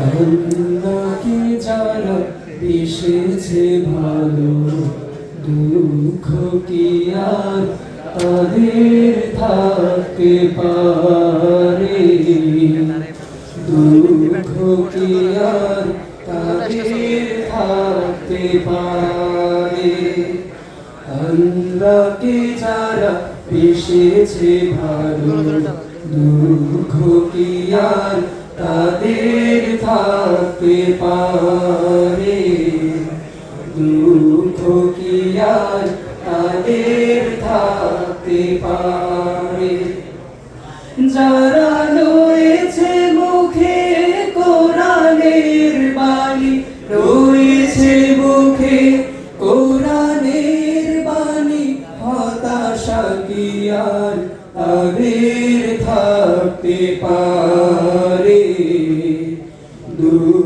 আল্লাহকে যারা বেসেছে ভালো, দুঃখ কি আর তাদের থাকতে পারে? দুঃখ কি আর তাদের থাকতে পারে? আল্লাহকে যারা বেসেছে ভালো, দুঃখ কি আর তাদের থাকতে পারে? দুঃখ কি আর তাদের থাকতে পারে? যারা রয়েছে মুখে কোরআনের বাণী, রয়েছে মুখে কোরআনের বাণী, হতাশা কি আর তাদের থাকতে পারে?